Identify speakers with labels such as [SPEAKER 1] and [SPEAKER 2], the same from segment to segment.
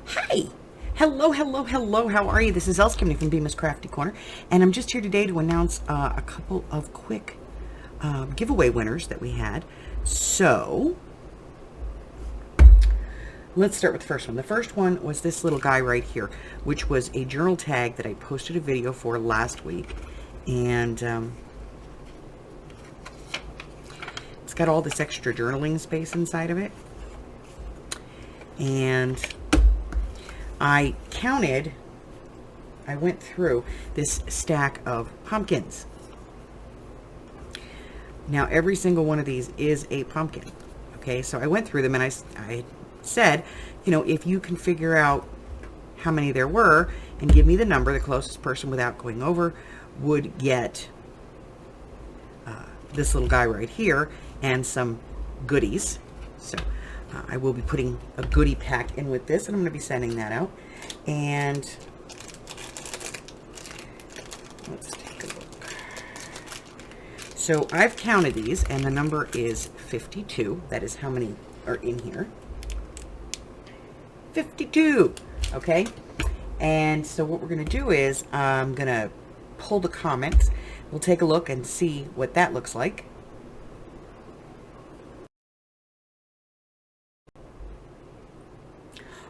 [SPEAKER 1] Hi. Hello, hello, hello. How are you? This is Els coming from Bemis Crafty Corner, and I'm just here today to announce a couple of quick giveaway winners that we had. So, let's start with the first one. The first one was this little guy right here, which was a journal tag that I posted a video for last week. And it's got all this extra journaling space inside of it. And I went through this stack of pumpkins. Now, every single one of these is a pumpkin. Okay, so I went through them and I said, you know, if you can figure out how many there were and give me the number, the closest person without going over would get this little guy right here and some goodies. So I will be putting a goodie pack in with this, and I'm going to be sending that out. And let's take a look. So I've counted these, and the number is 52. That is how many are in here. 52. Okay. And so what we're going to do is I'm going to pull the comments. We'll take a look and see what that looks like.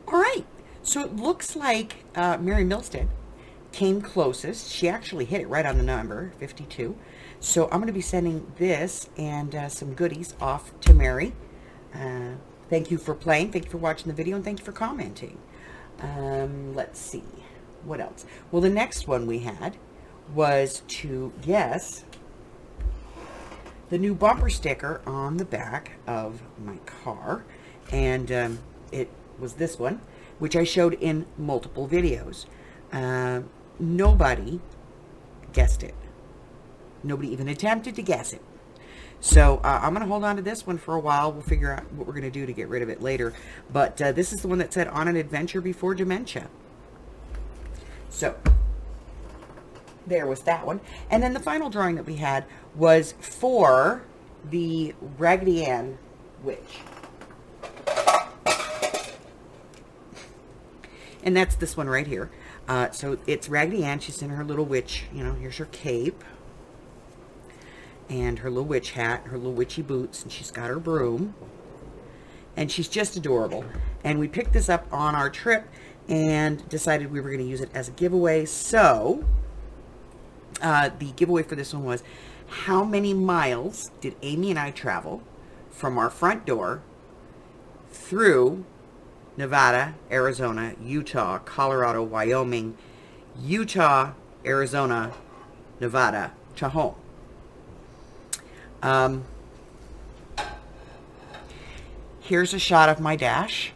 [SPEAKER 1] All right, so it looks like Mary Milstead came closest. She actually hit it right on the number, 52. So I'm going to be sending this and some goodies off to Mary. Thank you for playing. Thank you for watching the video, and thank you for commenting. Let's see. What else? Well, the next one we had was to guess the new bumper sticker on the back of my car. And it was this one, which I showed in multiple videos. Nobody guessed it. Nobody even attempted to guess it. So I'm going to hold on to this one for a while. We'll figure out what we're going to do to get rid of it later. But this is the one that said, "On an adventure before dementia." So there was that one. And then the final drawing that we had was for the Raggedy Ann witch. And that's this one right here. So it's Raggedy Ann. She's in her little witch, you know, here's her cape. And her little witch hat, her little witchy boots, and she's got her broom. And she's just adorable. And we picked this up on our trip and decided we were going to use it as a giveaway. So the giveaway for this one was, how many miles did Amy and I travel from our front door through Nevada, Arizona, Utah, Colorado, Wyoming, Utah, Arizona, Nevada to home? Here's a shot of my dash.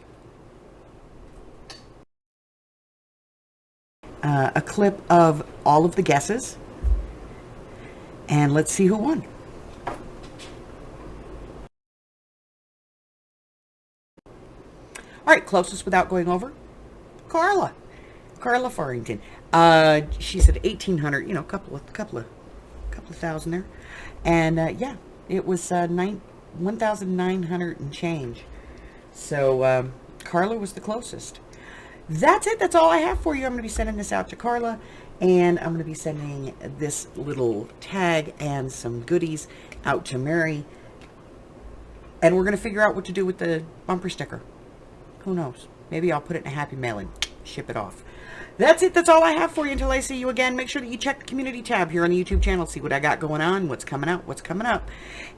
[SPEAKER 1] A clip of all of the guesses. And let's see who won. All right, closest without going over, Carla Farrington. She said 1,800. You know, couple of thousand there, and yeah, it was 1,900 and change. So Carla was the closest. That's it. That's all I have for you. I'm going to be sending this out to Carla, and I'm going to be sending this little tag and some goodies out to Mary, and we're going to figure out what to do with the bumper sticker. Who knows? Maybe I'll put it in a happy mail and ship it off. That's it. That's all I have for you until I see you again. Make sure that you check the community tab here on the YouTube channel. See what I got going on, what's coming out, what's coming up.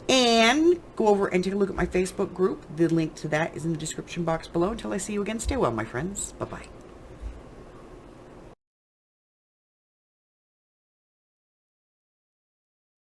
[SPEAKER 1] And go over and take a look at my Facebook group. The link to that is in the description box below. Until I see you again, stay well, my friends. Bye-bye.